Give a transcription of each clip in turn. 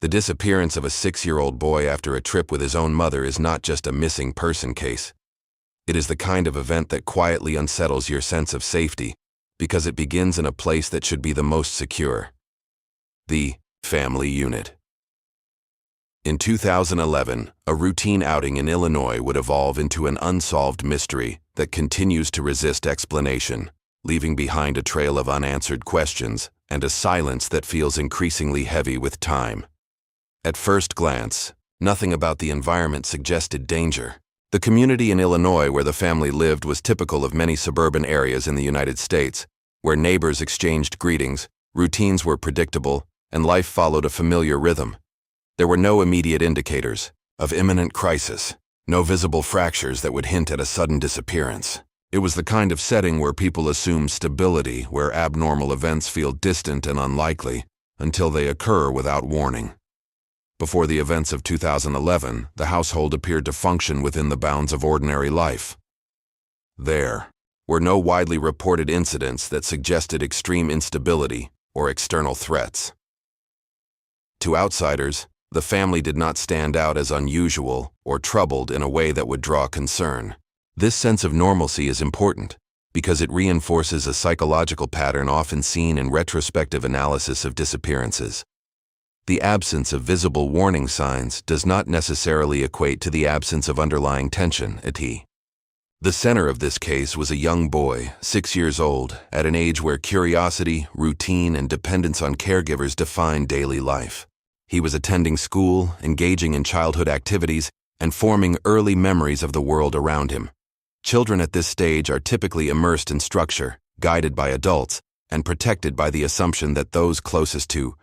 The disappearance of a 6-year-old boy after a trip with his own mother is not just a missing person case. It is the kind of event that quietly unsettles your sense of safety, because it begins in a place that should be the most secure: the family unit. In 2011, a routine outing in Illinois would evolve into an unsolved mystery that continues to resist explanation, leaving behind a trail of unanswered questions and a silence that feels increasingly heavy with time. At first glance, nothing about the environment suggested danger. The community in Illinois where the family lived was typical of many suburban areas in the United States, where neighbors exchanged greetings, routines were predictable, and life followed a familiar rhythm. There were no immediate indicators of imminent crisis, no visible fractures that would hint at a sudden disappearance. It was the kind of setting where people assume stability, where abnormal events feel distant and unlikely until they occur without warning. Before the events of 2011, the household appeared to function within the bounds of ordinary life. There were no widely reported incidents that suggested extreme instability or external threats. To outsiders, the family did not stand out as unusual or troubled in a way that would draw concern. This sense of normalcy is important because it reinforces a psychological pattern often seen in retrospective analysis of disappearances. The absence of visible warning signs does not necessarily equate to the absence of underlying tension, et. The center of this case was a young boy, 6 years old, at an age where curiosity, routine, and dependence on caregivers defined daily life. He was attending school, engaging in childhood activities, and forming early memories of the world around him. Children at this stage are typically immersed in structure, guided by adults, and protected by the assumption that those closest to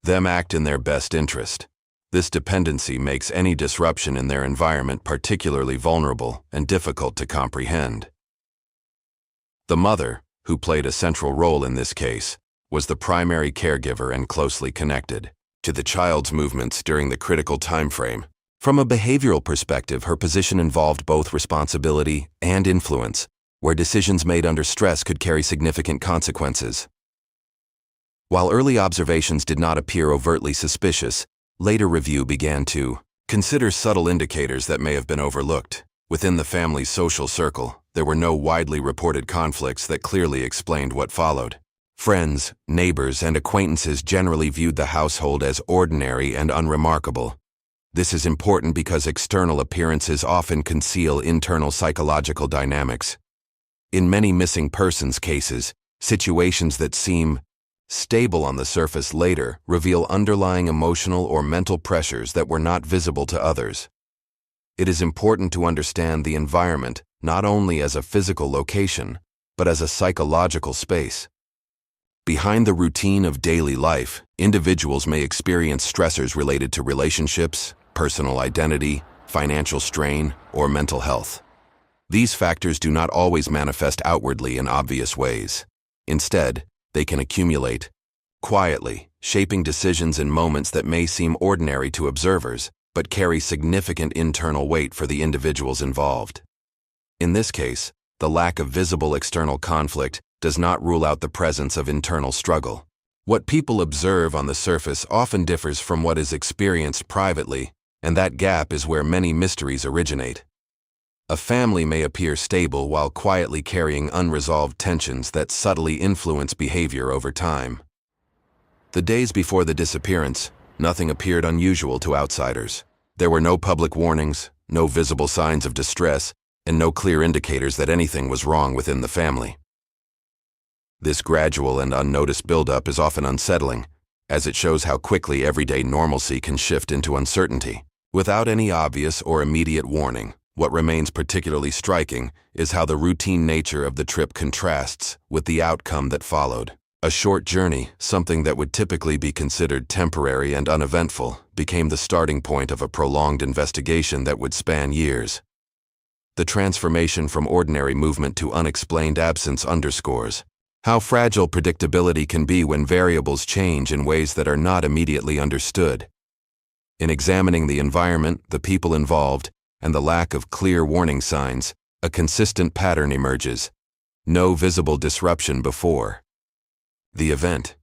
them act in their best interest. This dependency makes any disruption in their environment particularly vulnerable and difficult to comprehend. The mother, who played a central role in this case, was the primary caregiver and closely connected to the child's movements during the critical time frame. From a behavioral perspective, her position involved both responsibility and influence, where decisions made under stress could carry significant consequences. While early observations did not appear overtly suspicious, later review began to consider subtle indicators that may have been overlooked. Within the family's social circle, there were no widely reported conflicts that clearly explained what followed. Friends, neighbors, and acquaintances generally viewed the household as ordinary and unremarkable. This is important because external appearances often conceal internal psychological dynamics. In many missing persons cases, situations that seem stable on the surface later reveal underlying emotional or mental pressures that were not visible to others. It is important to understand the environment not only as a physical location, but as a psychological space. Behind the routine of daily life, individuals may experience stressors related to relationships, personal identity, financial strain, or mental health. These factors do not always manifest outwardly in obvious ways. Instead, they can accumulate quietly, shaping decisions in moments that may seem ordinary to observers, but carry significant internal weight for the individuals involved. In this case, the lack of visible external conflict does not rule out the presence of internal struggle. What people observe on the surface often differs from what is experienced privately, and that gap is where many mysteries originate. A family may appear stable while quietly carrying unresolved tensions that subtly influence behavior over time. The days before the disappearance, nothing appeared unusual to outsiders. There were no public warnings, no visible signs of distress, and no clear indicators that anything was wrong within the family. This gradual and unnoticed buildup is often unsettling, as it shows how quickly everyday normalcy can shift into uncertainty. Without any obvious or immediate warning, what remains particularly striking is how the routine nature of the trip contrasts with the outcome that followed. A short journey, something that would typically be considered temporary and uneventful, became the starting point of a prolonged investigation that would span years. The transformation from ordinary movement to unexplained absence underscores how fragile predictability can be when variables change in ways that are not immediately understood. In examining the environment, the people involved, and the lack of clear warning signs, a consistent pattern emerges. No visible disruption before the event.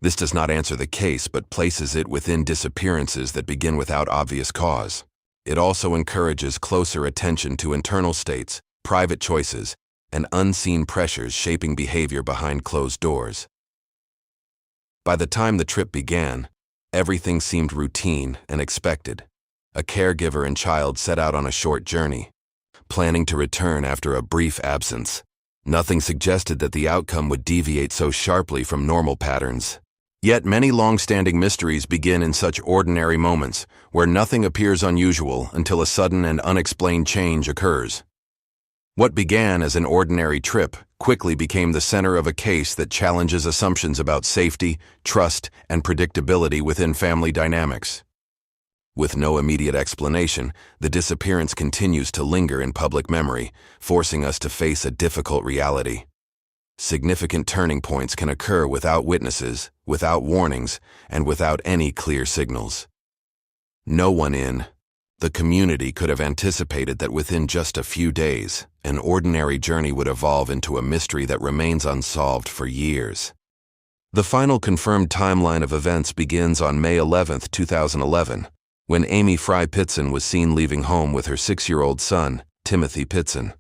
This does not answer the case but places it within disappearances that begin without obvious cause. It also encourages closer attention to internal states, private choices, and unseen pressures shaping behavior behind closed doors. By the time the trip began, everything seemed routine and expected. A caregiver and child set out on a short journey, planning to return after a brief absence. Nothing suggested that the outcome would deviate so sharply from normal patterns. Yet many long-standing mysteries begin in such ordinary moments, where nothing appears unusual until a sudden and unexplained change occurs. What began as an ordinary trip quickly became the center of a case that challenges assumptions about safety, trust, and predictability within family dynamics. With no immediate explanation, the disappearance continues to linger in public memory, forcing us to face a difficult reality. Significant turning points can occur without witnesses, without warnings, and without any clear signals. No one in the community could have anticipated that within just a few days, an ordinary journey would evolve into a mystery that remains unsolved for years. The final confirmed timeline of events begins on May 11, 2011, when Amy Fry Pitzen was seen leaving home with her 6-year-old son, Timothy Pitzen.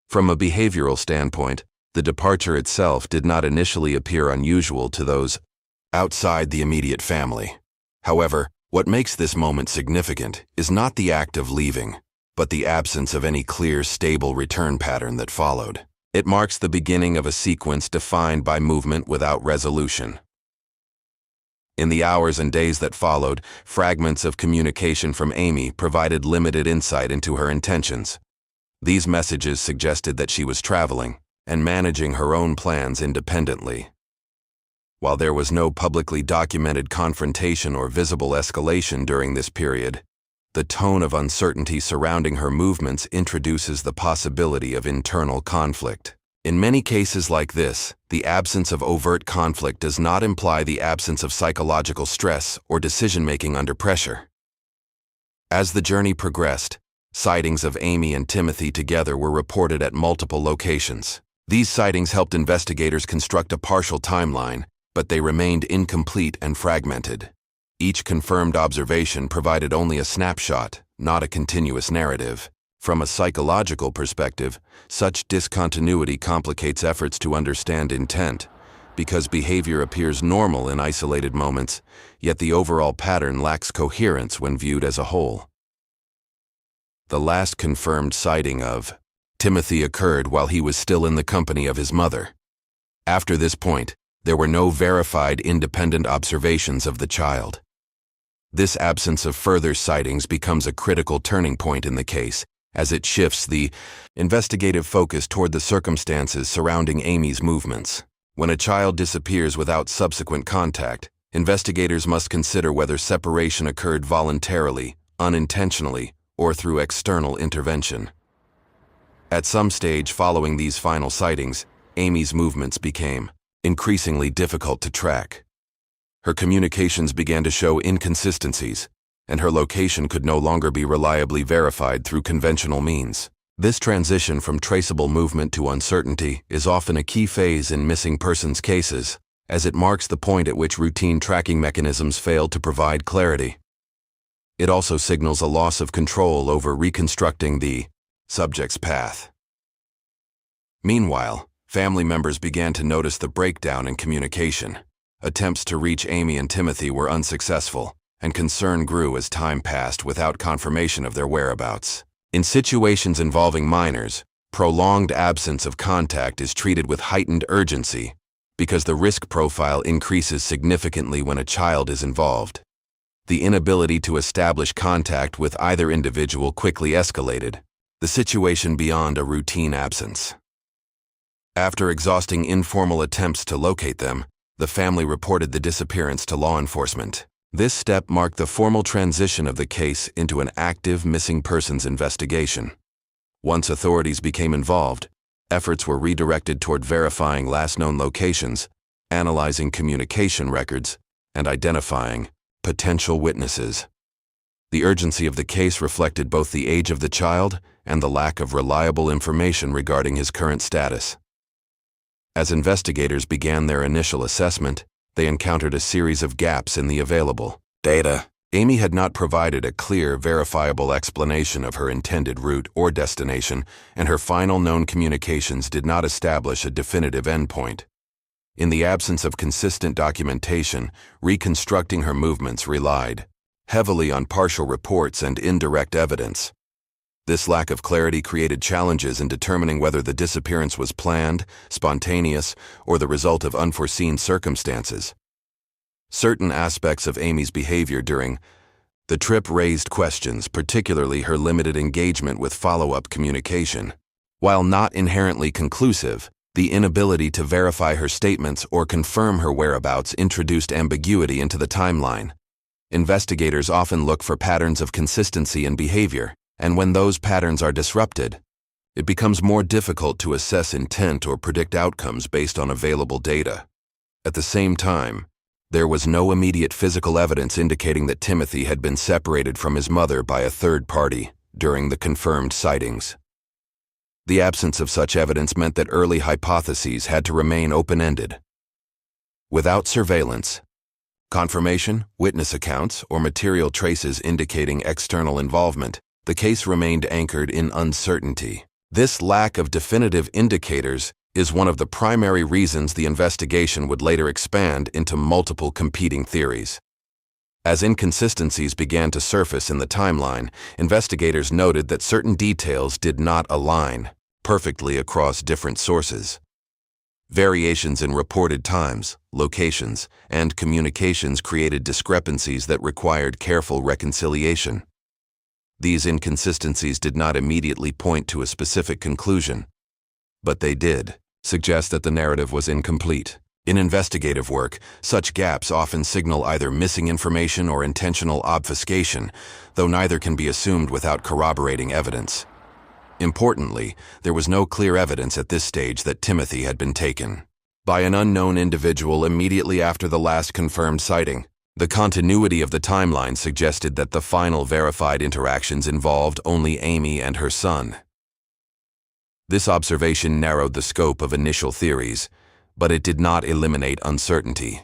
From a behavioral standpoint, the departure itself did not initially appear unusual to those outside the immediate family. However, what makes this moment significant is not the act of leaving, but the absence of any clear, stable return pattern that followed. It marks the beginning of a sequence defined by movement without resolution. In the hours and days that followed, fragments of communication from Amy provided limited insight into her intentions. These messages suggested that she was traveling and managing her own plans independently. While there was no publicly documented confrontation or visible escalation during this period, the tone of uncertainty surrounding her movements introduces the possibility of internal conflict. In many cases like this, the absence of overt conflict does not imply the absence of psychological stress or decision-making under pressure. As the journey progressed, sightings of Amy and Timothy together were reported at multiple locations. These sightings helped investigators construct a partial timeline, but they remained incomplete and fragmented. Each confirmed observation provided only a snapshot, not a continuous narrative. From a psychological perspective, such discontinuity complicates efforts to understand intent, because behavior appears normal in isolated moments, yet the overall pattern lacks coherence when viewed as a whole. The last confirmed sighting of Timothy occurred while he was still in the company of his mother. After this point, there were no verified independent observations of the child. This absence of further sightings becomes a critical turning point in the case, as it shifts the investigative focus toward the circumstances surrounding Amy's movements. When a child disappears without subsequent contact, investigators must consider whether separation occurred voluntarily, unintentionally, or through external intervention. At some stage following these final sightings, Amy's movements became increasingly difficult to track. Her communications began to show inconsistencies, and her location could no longer be reliably verified through conventional means. This transition from traceable movement to uncertainty is often a key phase in missing persons cases, as it marks the point at which routine tracking mechanisms fail to provide clarity. It also signals a loss of control over reconstructing the subject's path. Meanwhile, family members began to notice the breakdown in communication. Attempts to reach Amy and Timothy were unsuccessful, and concern grew as time passed without confirmation of their whereabouts. In situations involving minors, prolonged absence of contact is treated with heightened urgency because the risk profile increases significantly when a child is involved. The inability to establish contact with either individual quickly escalated the situation beyond a routine absence. After exhausting informal attempts to locate them, the family reported the disappearance to law enforcement. This step marked the formal transition of the case into an active missing persons investigation. Once authorities became involved, efforts were redirected toward verifying last known locations, analyzing communication records, and identifying potential witnesses. The urgency of the case reflected both the age of the child and the lack of reliable information regarding his current status. As investigators began their initial assessment, they encountered a series of gaps in the available data. Amy had not provided a clear, verifiable explanation of her intended route or destination, and her final known communications did not establish a definitive endpoint. In the absence of consistent documentation, reconstructing her movements relied heavily on partial reports and indirect evidence. This lack of clarity created challenges in determining whether the disappearance was planned, spontaneous, or the result of unforeseen circumstances. Certain aspects of Amy's behavior during the trip raised questions, particularly her limited engagement with follow-up communication. While not inherently conclusive, the inability to verify her statements or confirm her whereabouts introduced ambiguity into the timeline. Investigators often look for patterns of consistency in behavior, and when those patterns are disrupted, it becomes more difficult to assess intent or predict outcomes based on available data. At the same time, there was no immediate physical evidence indicating that Timothy had been separated from his mother by a third party during the confirmed sightings. The absence of such evidence meant that early hypotheses had to remain open-ended. Without surveillance, confirmation, witness accounts, or material traces indicating external involvement, the case remained anchored in uncertainty. This lack of definitive indicators is one of the primary reasons the investigation would later expand into multiple competing theories. As inconsistencies began to surface in the timeline, investigators noted that certain details did not align perfectly across different sources. Variations in reported times, locations, and communications created discrepancies that required careful reconciliation. These inconsistencies did not immediately point to a specific conclusion, but they did suggest that the narrative was incomplete. In investigative work, such gaps often signal either missing information or intentional obfuscation, though neither can be assumed without corroborating evidence. Importantly, there was no clear evidence at this stage that Timothy had been taken by an unknown individual immediately after the last confirmed sighting. The continuity of the timeline suggested that the final verified interactions involved only Amy and her son. This observation narrowed the scope of initial theories, but it did not eliminate uncertainty.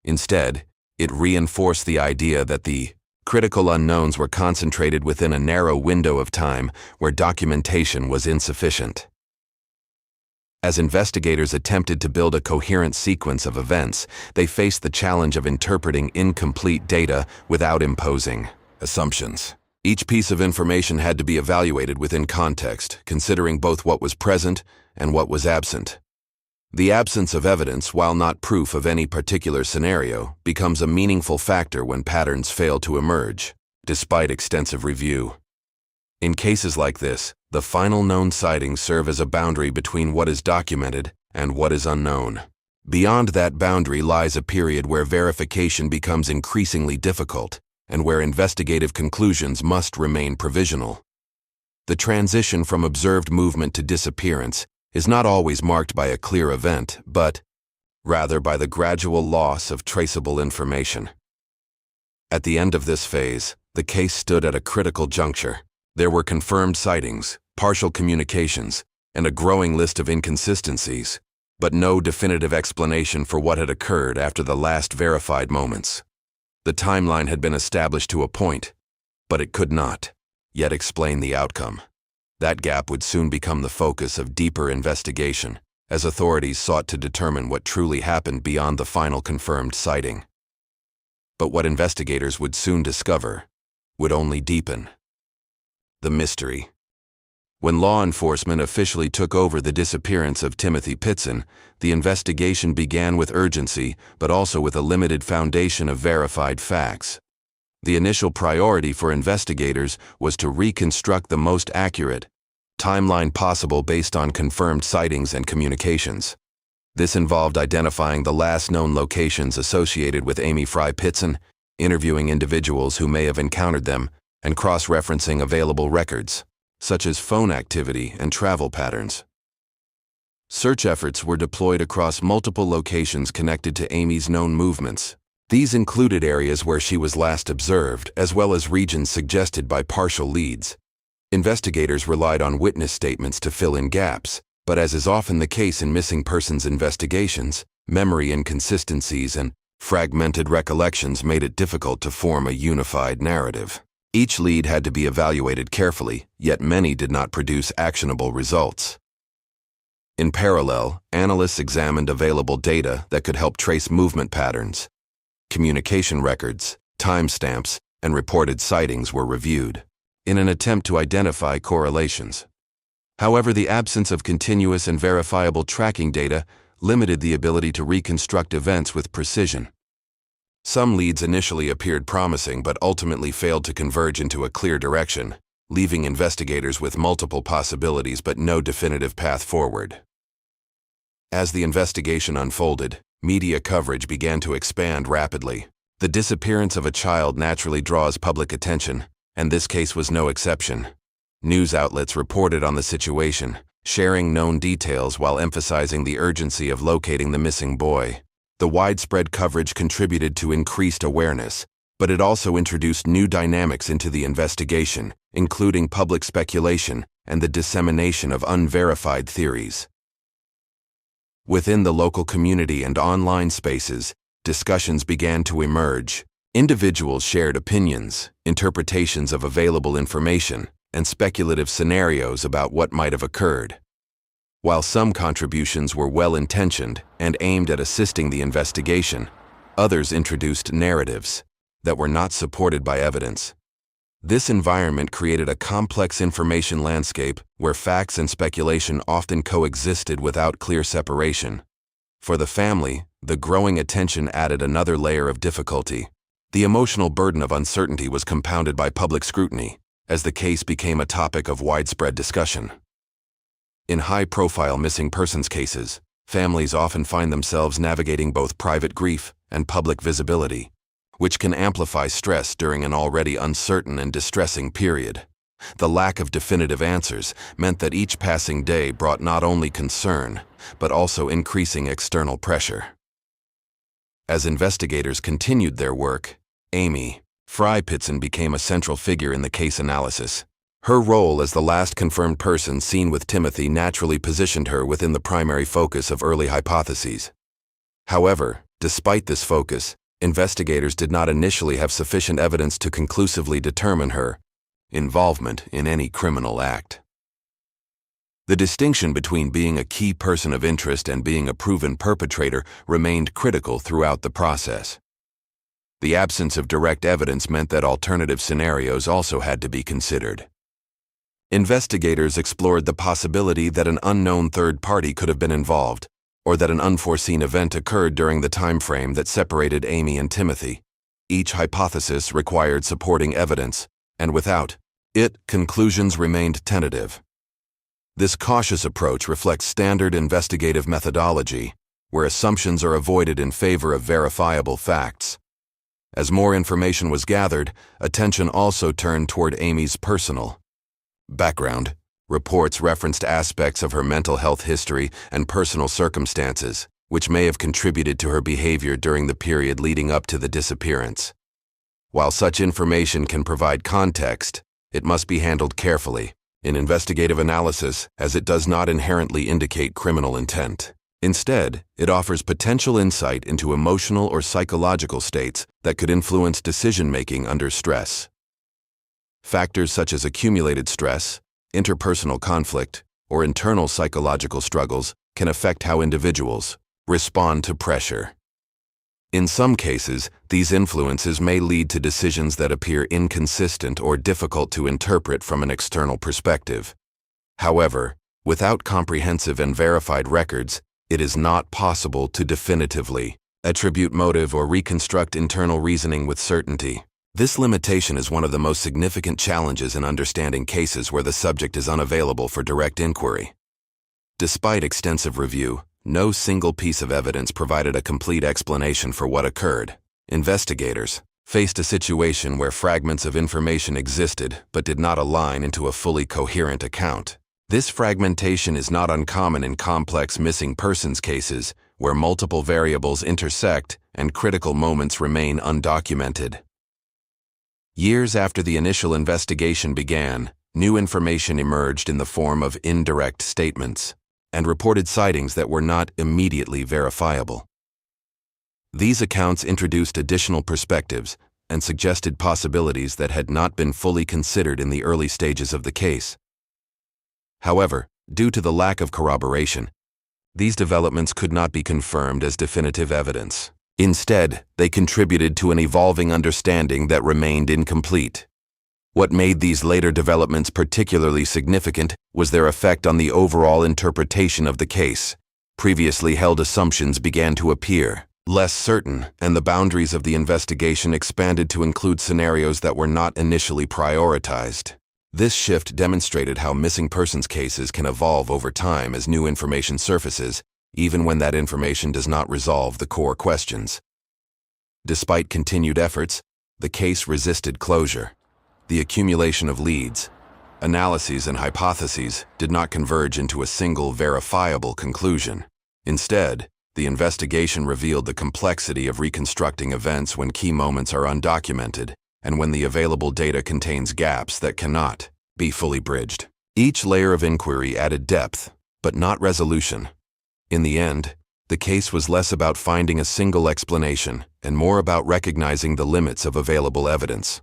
Instead, it reinforced the idea that the critical unknowns were concentrated within a narrow window of time where documentation was insufficient. As investigators attempted to build a coherent sequence of events, they faced the challenge of interpreting incomplete data without imposing assumptions. Each piece of information had to be evaluated within context, considering both what was present and what was absent. The absence of evidence, while not proof of any particular scenario, becomes a meaningful factor when patterns fail to emerge, despite extensive review. In cases like this, the final known sightings serve as a boundary between what is documented and what is unknown. Beyond that boundary lies a period where verification becomes increasingly difficult, and where investigative conclusions must remain provisional. The transition from observed movement to disappearance is not always marked by a clear event, but rather by the gradual loss of traceable information. At the end of this phase, the case stood at a critical juncture. There were confirmed sightings, partial communications, and a growing list of inconsistencies, but no definitive explanation for what had occurred after the last verified moments. The timeline had been established to a point, but it could not yet explain the outcome. That gap would soon become the focus of deeper investigation, as authorities sought to determine what truly happened beyond the final confirmed sighting. But what investigators would soon discover would only deepen the mystery. When law enforcement officially took over the disappearance of Timmothy Pitzen, the investigation began with urgency, but also with a limited foundation of verified facts. The initial priority for investigators was to reconstruct the most accurate timeline possible based on confirmed sightings and communications. This involved identifying the last known locations associated with Amy Fry Pitzen, interviewing individuals who may have encountered them, and cross-referencing available records, such as phone activity and travel patterns. Search efforts were deployed across multiple locations connected to Amy's known movements. These included areas where she was last observed, as well as regions suggested by partial leads. Investigators relied on witness statements to fill in gaps, but as is often the case in missing persons investigations, Memory inconsistencies and fragmented recollections made it difficult to form a unified narrative. Each lead had to be evaluated carefully, yet many did not produce actionable results. In parallel, analysts examined available data that could help trace movement patterns. Communication records, timestamps, and reported sightings were reviewed in an attempt to identify correlations. However, the absence of continuous and verifiable tracking data limited the ability to reconstruct events with precision. Some leads initially appeared promising but ultimately failed to converge into a clear direction, leaving investigators with multiple possibilities but no definitive path forward. As the investigation unfolded, media coverage began to expand rapidly. The disappearance of a child naturally draws public attention, and this case was no exception. News outlets reported on the situation, sharing known details while emphasizing the urgency of locating the missing boy. The widespread coverage contributed to increased awareness, but it also introduced new dynamics into the investigation, including public speculation and the dissemination of unverified theories. Within the local community and online spaces, discussions began to emerge. Individuals shared opinions, interpretations of available information, and speculative scenarios about what might have occurred. While some contributions were well-intentioned and aimed at assisting the investigation, others introduced narratives that were not supported by evidence. This environment created a complex information landscape where facts and speculation often coexisted without clear separation. For the family, the growing attention added another layer of difficulty. The emotional burden of uncertainty was compounded by public scrutiny, as the case became a topic of widespread discussion. In high-profile missing persons cases, families often find themselves navigating both private grief and public visibility, which can amplify stress during an already uncertain and distressing period. The lack of definitive answers meant that each passing day brought not only concern, but also increasing external pressure. As investigators continued their work, Amy Pitzen became a central figure in the case analysis. Her role as the last confirmed person seen with Timothy naturally positioned her within the primary focus of early hypotheses. However, despite this focus, investigators did not initially have sufficient evidence to conclusively determine her involvement in any criminal act. The distinction between being a key person of interest and being a proven perpetrator remained critical throughout the process. The absence of direct evidence meant that alternative scenarios also had to be considered. Investigators explored the possibility that an unknown third party could have been involved, or that an unforeseen event occurred during the time frame that separated Amy and Timothy. Each hypothesis required supporting evidence, and without it, conclusions remained tentative. This cautious approach reflects standard investigative methodology, where assumptions are avoided in favor of verifiable facts. As more information was gathered, attention also turned toward Amy's personal background. Reports referenced aspects of her mental health history and personal circumstances, which may have contributed to her behavior during the period leading up to the disappearance. While such information can provide context, it must be handled carefully in investigative analysis, as it does not inherently indicate criminal intent. Instead, it offers potential insight into emotional or psychological states that could influence decision-making under stress. Factors such as accumulated stress, interpersonal conflict, or internal psychological struggles can affect how individuals respond to pressure. In some cases, these influences may lead to decisions that appear inconsistent or difficult to interpret from an external perspective. However, without comprehensive and verified records, it is not possible to definitively attribute motive or reconstruct internal reasoning with certainty. This limitation is one of the most significant challenges in understanding cases where the subject is unavailable for direct inquiry. Despite extensive review, no single piece of evidence provided a complete explanation for what occurred. Investigators faced a situation where fragments of information existed but did not align into a fully coherent account. This fragmentation is not uncommon in complex missing persons cases where multiple variables intersect and critical moments remain undocumented. Years after the initial investigation began, new information emerged in the form of indirect statements and reported sightings that were not immediately verifiable. These accounts introduced additional perspectives and suggested possibilities that had not been fully considered in the early stages of the case. However, due to the lack of corroboration, these developments could not be confirmed as definitive evidence. Instead, they contributed to an evolving understanding that remained incomplete. What made these later developments particularly significant was their effect on the overall interpretation of the case. Previously held assumptions began to appear less certain, and the boundaries of the investigation expanded to include scenarios that were not initially prioritized. This shift demonstrated how missing persons cases can evolve over time as new information surfaces, even when that information does not resolve the core questions. Despite continued efforts, the case resisted closure. The accumulation of leads, analyses, and hypotheses did not converge into a single verifiable conclusion. Instead, the investigation revealed the complexity of reconstructing events when key moments are undocumented and when the available data contains gaps that cannot be fully bridged. Each layer of inquiry added depth, but not resolution. In the end, the case was less about finding a single explanation and more about recognizing the limits of available evidence.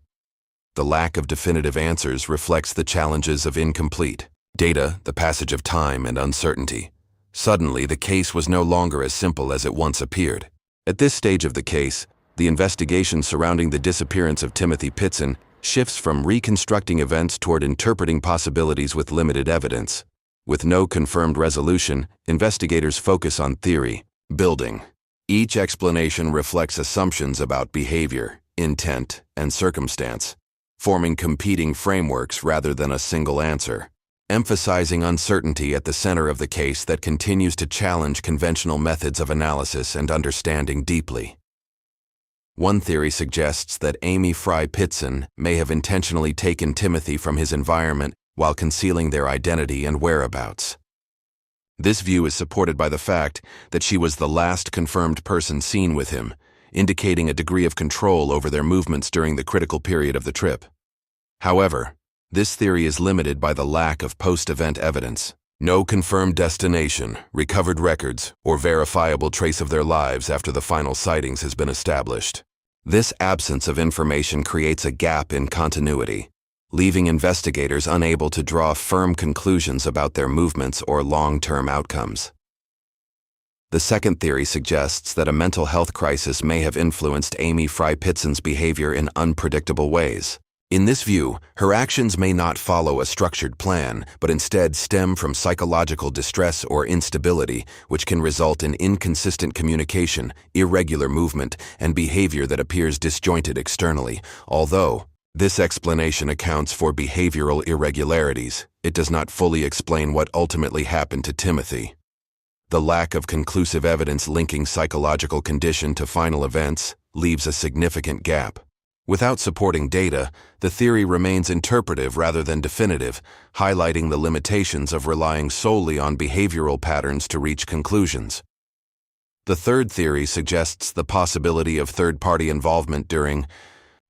The lack of definitive answers reflects the challenges of incomplete data, the passage of time, and uncertainty. Suddenly, the case was no longer as simple as it once appeared. At this stage of the case, the investigation surrounding the disappearance of Timmothy Pitzen shifts from reconstructing events toward interpreting possibilities with limited evidence. With no confirmed resolution, investigators focus on theory building. Each explanation reflects assumptions about behavior, intent, and circumstance, forming competing frameworks rather than a single answer, emphasizing uncertainty at the center of the case that continues to challenge conventional methods of analysis and understanding deeply. One theory suggests that Amy Fry Pitzen may have intentionally taken Timothy from his environment while concealing their identity and whereabouts. This view is supported by the fact that she was the last confirmed person seen with him, indicating a degree of control over their movements during the critical period of the trip. However, this theory is limited by the lack of post-event evidence. No confirmed destination, recovered records, or verifiable trace of their lives after the final sightings has been established. This absence of information creates a gap in continuity, leaving investigators unable to draw firm conclusions about their movements or long-term outcomes. The second theory suggests that a mental health crisis may have influenced Amy Fry Pitzen's behavior in unpredictable ways. In this view, her actions may not follow a structured plan, but instead stem from psychological distress or instability, which can result in inconsistent communication, irregular movement, and behavior that appears disjointed externally. Although this explanation accounts for behavioral irregularities, it does not fully explain what ultimately happened to Timothy. The lack of conclusive evidence linking psychological condition to final events leaves a significant gap. Without supporting data, the theory remains interpretive rather than definitive, highlighting the limitations of relying solely on behavioral patterns to reach conclusions. The third theory suggests the possibility of third-party involvement during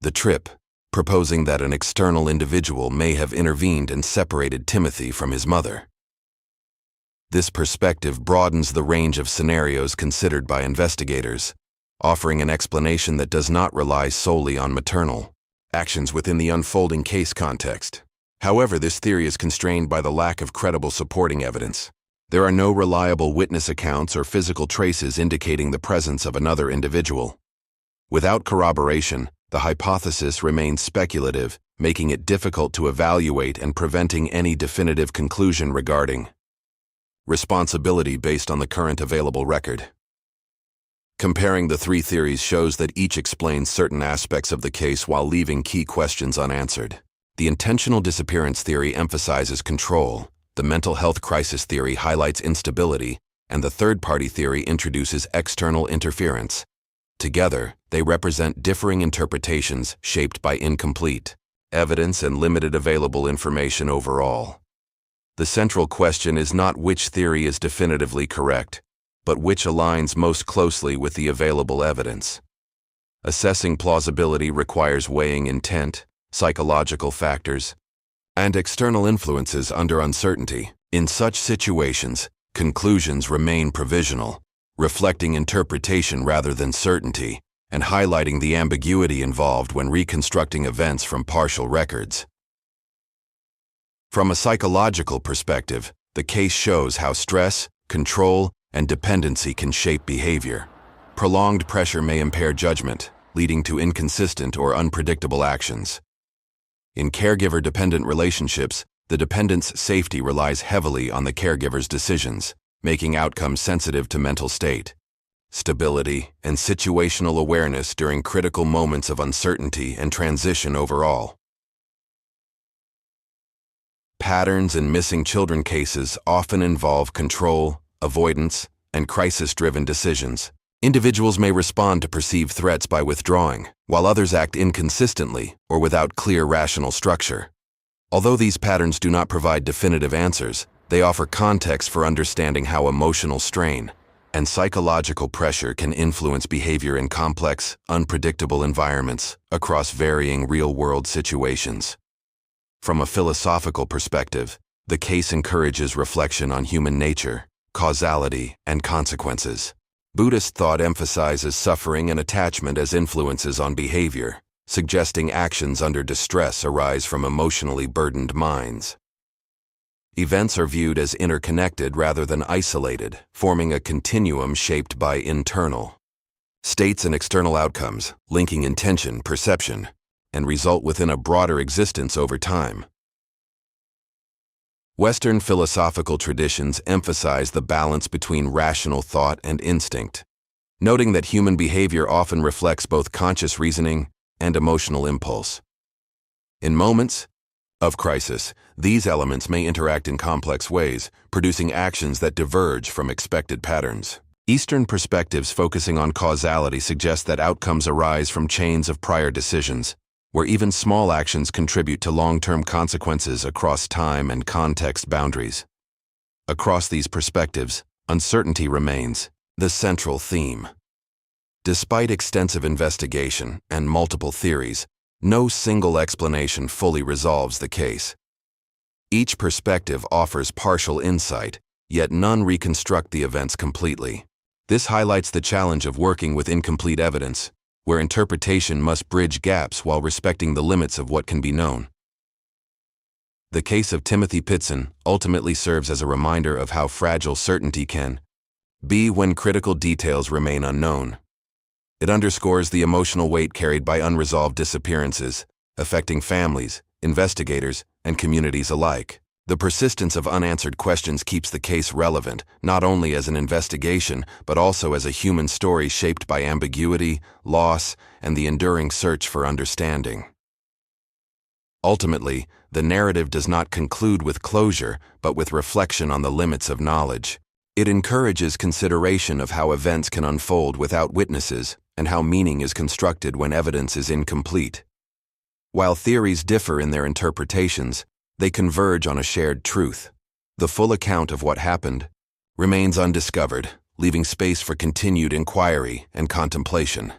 the trip, proposing that an external individual may have intervened and separated Timothy from his mother. This perspective broadens the range of scenarios considered by investigators, offering an explanation that does not rely solely on maternal actions within the unfolding case context. However, this theory is constrained by the lack of credible supporting evidence. There are no reliable witness accounts or physical traces indicating the presence of another individual. Without corroboration, the hypothesis remains speculative, making it difficult to evaluate and preventing any definitive conclusion regarding responsibility based on the current available record. Comparing the three theories shows that each explains certain aspects of the case while leaving key questions unanswered. The intentional disappearance theory emphasizes control, the mental health crisis theory highlights instability, and the third-party theory introduces external interference. Together, they represent differing interpretations shaped by incomplete evidence and limited available information overall. The central question is not which theory is definitively correct, but which aligns most closely with the available evidence. Assessing plausibility requires weighing intent, psychological factors, and external influences under uncertainty. In such situations, conclusions remain provisional, reflecting interpretation rather than certainty, and highlighting the ambiguity involved when reconstructing events from partial records. From a psychological perspective, the case shows how stress, control, and dependency can shape behavior. Prolonged pressure may impair judgment, leading to inconsistent or unpredictable actions. In caregiver-dependent relationships, the dependent's safety relies heavily on the caregiver's decisions, making outcomes sensitive to mental state, stability, and situational awareness during critical moments of uncertainty and transition overall. Patterns in missing children cases often involve control, avoidance, and crisis-driven decisions. Individuals may respond to perceived threats by withdrawing, while others act inconsistently or without clear rational structure. Although these patterns do not provide definitive answers, they offer context for understanding how emotional strain and psychological pressure can influence behavior in complex, unpredictable environments across varying real-world situations. From a philosophical perspective, the case encourages reflection on human nature, causality, and consequences. Buddhist thought emphasizes suffering and attachment as influences on behavior, suggesting actions under distress arise from emotionally burdened minds. Events are viewed as interconnected rather than isolated, forming a continuum shaped by internal states and external outcomes, linking intention, perception, and result within a broader existence over time. Western philosophical traditions emphasize the balance between rational thought and instinct, noting that human behavior often reflects both conscious reasoning and emotional impulse. In moments of crisis, these elements may interact in complex ways, producing actions that diverge from expected patterns. Eastern perspectives focusing on causality suggest that outcomes arise from chains of prior decisions, where even small actions contribute to long-term consequences across time and context boundaries. Across these perspectives, uncertainty remains the central theme. Despite extensive investigation and multiple theories, no single explanation fully resolves the case. Each perspective offers partial insight, yet none reconstruct the events completely. This highlights the challenge of working with incomplete evidence, where interpretation must bridge gaps while respecting the limits of what can be known. The case of Timmothy Pitzen ultimately serves as a reminder of how fragile certainty can be when critical details remain unknown. It underscores the emotional weight carried by unresolved disappearances, affecting families, investigators, and communities alike. The persistence of unanswered questions keeps the case relevant, not only as an investigation, but also as a human story shaped by ambiguity, loss, and the enduring search for understanding. Ultimately, the narrative does not conclude with closure, but with reflection on the limits of knowledge. It encourages consideration of how events can unfold without witnesses, and how meaning is constructed when evidence is incomplete. While theories differ in their interpretations, they converge on a shared truth. The full account of what happened remains undiscovered, leaving space for continued inquiry and contemplation.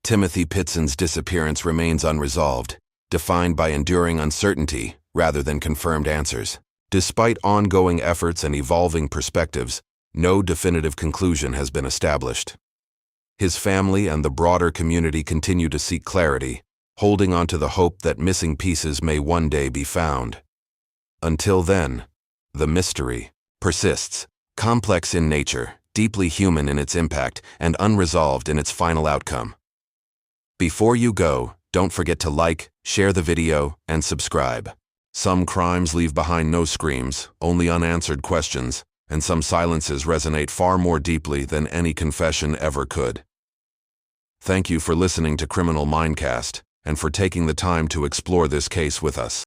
Timmothy Pitzen's disappearance remains unresolved, defined by enduring uncertainty rather than confirmed answers. Despite ongoing efforts and evolving perspectives, no definitive conclusion has been established. His family and the broader community continue to seek clarity, holding on to the hope that missing pieces may one day be found. Until then, the mystery persists, complex in nature, deeply human in its impact, and unresolved in its final outcome. Before you go, don't forget to like, share the video, and subscribe. Some crimes leave behind no screams, only unanswered questions, and some silences resonate far more deeply than any confession ever could. Thank you for listening to Criminal Mindcast, and for taking the time to explore this case with us.